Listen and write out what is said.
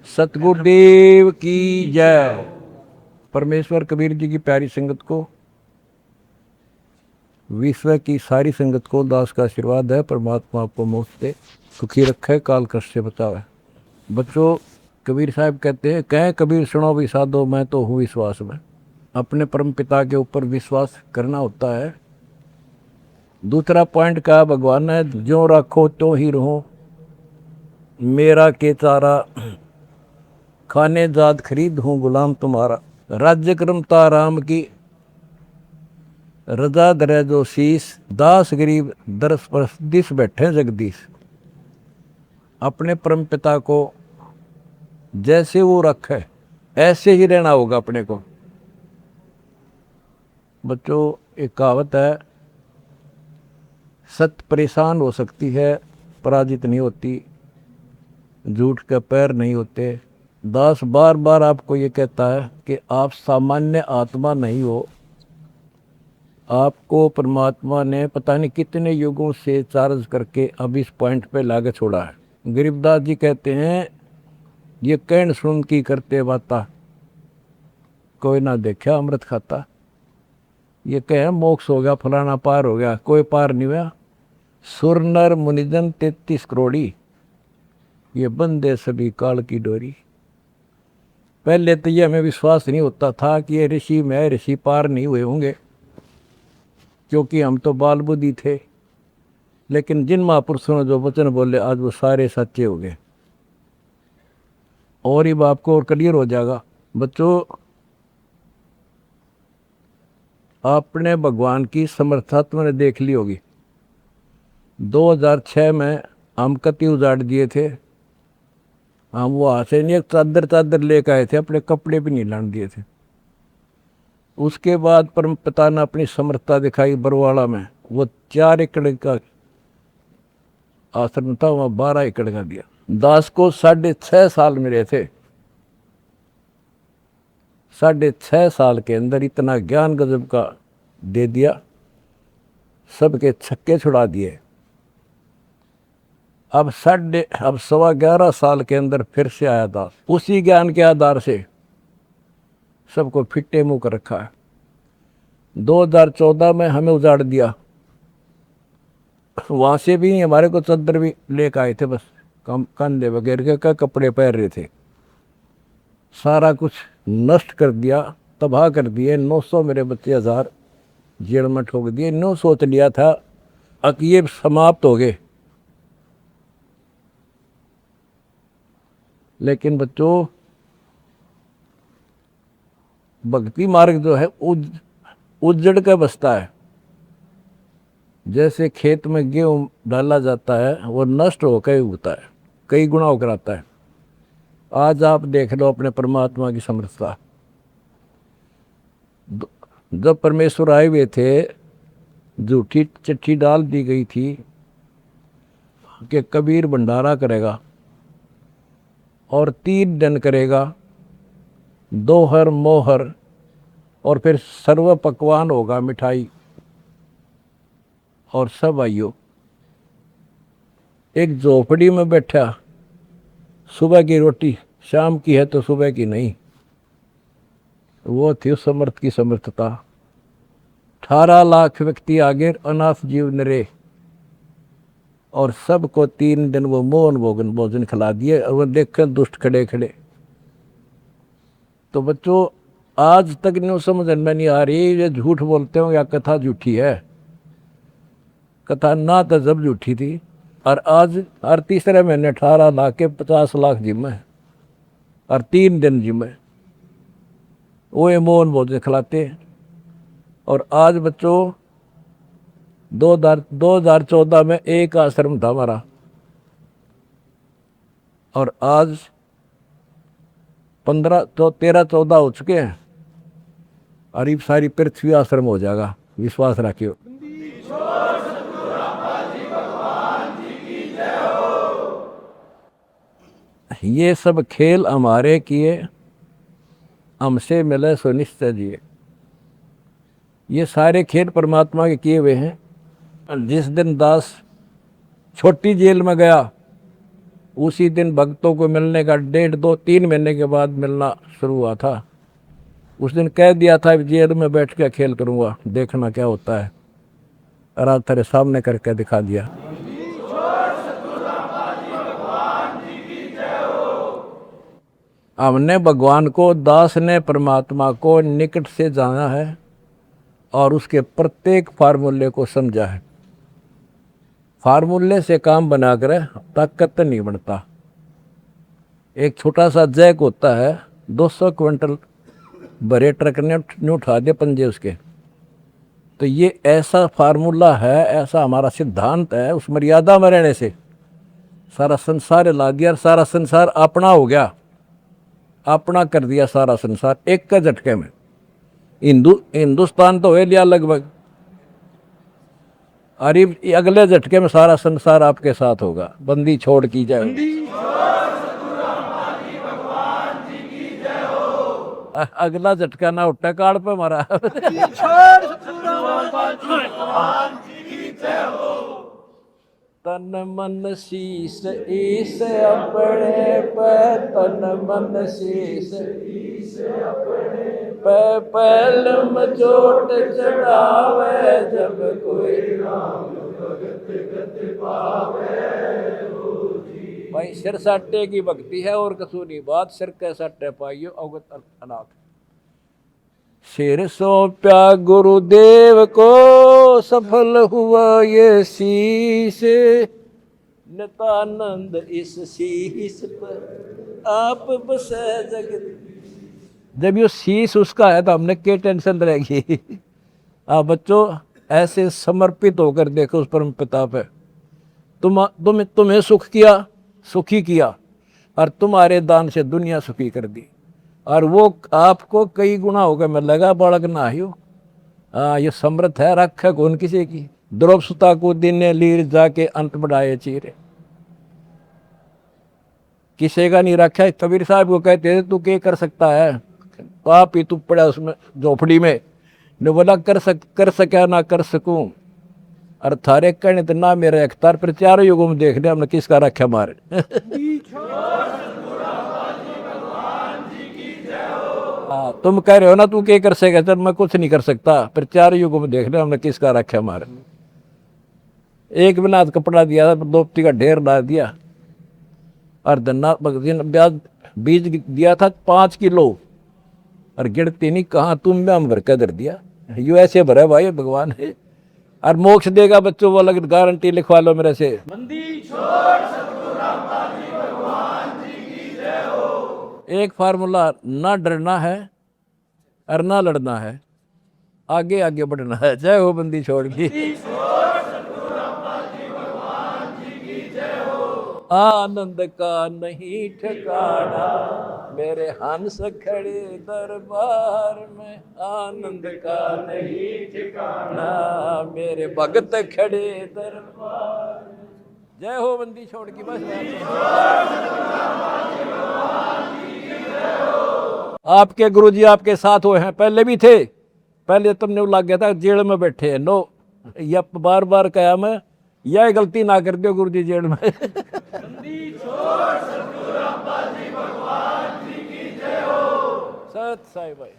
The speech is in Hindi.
सतगुरुदेव की जय। परमेश्वर कबीर जी की प्यारी संगत को, विश्व की सारी संगत को दास का आशीर्वाद है। परमात्मा आपको मुफ्त से सुखी रखे, काल कष्ट से बचावे। बच्चों, कबीर साहब कहते हैं, कहें कबीर सुनो भी साधो, मैं तो हूँ विश्वास में। अपने परम पिता के ऊपर विश्वास करना होता है। दूसरा पॉइंट कहा भगवान ने, जो रखो तो ही रहो, मेरा के चारा खाने जात खरीद हूँ गुलाम तुम्हारा। राज्य क्रमता राम की रजा दरे जो शीस, दास गरीब दरस पर दिस बैठे जगदीश। अपने परम पिता को जैसे वो रखे ऐसे ही रहना होगा अपने को। बच्चों, एक कहावत है, सत्य परेशान हो सकती है, पराजित नहीं होती। झूठ के पैर नहीं होते। दास बार बार आपको ये कहता है कि आप सामान्य आत्मा नहीं हो। आपको परमात्मा ने पता नहीं कितने युगों से चार्ज करके अब इस पॉइंट पे लाके छोड़ा है। गरीबदास जी कहते हैं, ये कहन सुन की करते बाता, कोई ना देखा अमृत खाता। ये कहे मोक्ष हो गया, फलाना पार हो गया, कोई पार नहीं हुआ। सुर नर मुनिजन 33 करोड़ी, ये बंदे सभी काल की डोरी। पहले तो ये हमें विश्वास नहीं होता था कि ये ऋषि में ऋषि पार नहीं हुए होंगे, क्योंकि हम तो बाल बुद्धि थे। लेकिन जिन महापुरुषों ने जो वचन बोले, आज वो सारे सच्चे हो गए। और ये बाप को और क्लियर हो जाएगा। बच्चों, आपने भगवान की समर्था तुमने देख ली होगी। 2006 में हम कति उजाड़ दिए थे। हम वहाँ से नहीं, एक चादर लेकर आए थे, अपने कपड़े भी नहीं लाने दिए थे। उसके बाद परम पिता ने अपनी समर्थता दिखाई बरवाड़ा में। वो 4 एकड़ का आश्रम था, वहाँ 12 एकड़ का दिया। दास को 6.5 साल मिले थे। 6.5 साल के अंदर इतना ज्ञान गजब का दे दिया, सबके छक्के छुड़ा दिए। अब 11.25 साल के अंदर फिर से आया दास, उसी ज्ञान के आधार से सबको फिट्टे मुंह कर रखा है। 2014 में हमें उजाड़ दिया। वहां से भी हमारे को चद्दर भी लेकर आए थे, बस कंधे वगैरह के कपड़े पहन रहे थे। सारा कुछ नष्ट कर दिया, तबाह कर दिए। 900 मेरे बच्चे 1000 जेल में ठोक दिए। नो सोच लिया था कि ये समाप्त हो गए। लेकिन बच्चों, भक्ति मार्ग जो है उजड़ के बसता है। जैसे खेत में गेहूं डाला जाता है, वो नष्ट होकर उगता है, कई गुना होकर आता है। आज आप देख लो अपने परमात्मा की समर्थता। जब परमेश्वर आए हुए थे, झूठी चिट्ठी डाल दी गई थी कि कबीर भंडारा करेगा और 3 दिन करेगा, दोहर मोहर, और फिर सर्व पकवान होगा, मिठाई और सब आइयो। एक झोपड़ी में बैठा, सुबह की रोटी शाम की है तो सुबह की नहीं। वो थी उस समर्थ की समर्थता। 18 लाख व्यक्ति आगे, अनाथ जीव नरे, और सबको 3 दिन वो मोहन भोजन खिला दिए। और वो देख दुष्ट खड़े खड़े। तो बच्चों, आज तक नहीं समझ में नहीं आ रही, ये झूठ बोलते हो या कथा झूठी है। कथा ना तो जब झूठी थी, और आज हर तीसरे महीने 18 लाख के 50 लाख जिम्मे, और 3 दिन जिम्मे वो ये मोहन भोजन खिलाते। और आज बच्चों, 2014 में एक आश्रम था हमारा, और आज 13-14 हो चुके हैं। और ये सारी पृथ्वी आश्रम हो जाएगा, विश्वास रखियो। ये सब खेल हमारे किए, हमसे मिले सो निश्चय जिए। ये सारे खेल परमात्मा के किए हुए हैं। जिस दिन दास छोटी जेल में गया, उसी दिन भक्तों को मिलने का 1.5-2-3 महीने के बाद मिलना शुरू हुआ था। उस दिन कह दिया था जेल में बैठ के खेल करूँगा, देखना क्या होता है, और आज तेरे सामने करके दिखा दिया। हमने भगवान को, दास ने परमात्मा को निकट से जाना है और उसके प्रत्येक फार्मूले को समझा है। फार्मूले से काम बनाकर ताकत नहीं बनता। एक छोटा सा जैक होता है, 200 क्विंटल भरे ट्रक ने नहीं उठा दे पंजे उसके। तो ये ऐसा फार्मूला है, ऐसा हमारा सिद्धांत है। उस मर्यादा में रहने से सारा संसार ला दिया, और सारा संसार अपना हो गया, अपना कर दिया सारा संसार एक का झटके में। हिंदुस्तान तो हो लिया लगभग, अरे अगले झटके में सारा संसार आपके साथ होगा। बंदी छोड़ की जाए, अगला झटका ना उठा काड़ पे मारा। तन मन शीस ईस अपने पे, तन मन शीस ईस अपने पे, पहल में चोट चढ़ावे, जब कोई राम भगत गति पावे। भाई सिर साटे की भक्ति है और कसूरी बात, सिर के साटे पाइयो अवगत अनाथ। सिर सौंप्या गुरुदेव को, सफल हुआ ये शीश, नितानंद इस शीश पर आप बसे जगत। जब ये शीश उसका है तो हमने क्या टेंशन रहेगी। आप बच्चों ऐसे समर्पित होकर देखो उस परम पिता पे। तुम्हें सुख किया, सुखी किया, और तुम्हारे दान से दुनिया सुखी कर दी, और वो आपको कई गुना होकर मिलेगा। बालक ना हो, ये समृद्ध है, रख है कौन किसी की। द्रौप सुता को दिन लीर जाके अंत बढ़ाए चीरे, किसी का नहीं रखा। कबीर साहब को कहते थे तू क्या कर सकता है, आप ही तू पड़ा उसमें झोपड़ी में। ने बोला कर सका ना कर सकूं, और थारे कहने तो ना मेरा अख्तार, पर चारों युगों में देख लिया हमने किसका रखा मारे। तुम कह रहे हो ना तू क्या कर सकेगा, चल मैं कुछ नहीं कर सकता, पर चारों युगों में देख लिया हमने किसका रखा मारे। एक बिना कपड़ा दिया था, दोपती का ढेर ला दिया, और धन्ना ब्याज बीज दिया था 5 किलो, और गिरती नहीं कहाँ तुम में हम भर कर धर दिया। यू ऐसे भरा भाई भगवान है, और मोक्ष देगा बच्चों वो अलग गारंटी लिखवा लो मेरे से। एक फार्मूला, ना डरना है और ना लड़ना है, आगे आगे बढ़ना है। जय हो बंदी छोड़ की। आनंद का नहीं ठिकाना, मेरे हंस खड़े दरबार में। आनंद का नहीं ठिकाना, मेरे भगत खड़े दरबार में। जय हो बंदी छोड़ की। बस आपके गुरुजी आपके साथ हुए हैं, पहले भी थे। पहले तुमने लग गया था जेल में बैठे हैं। नो, या बार बार कहा मैं, यह गलती ना कर दो गुरुजी जेल में। सत साई भाई।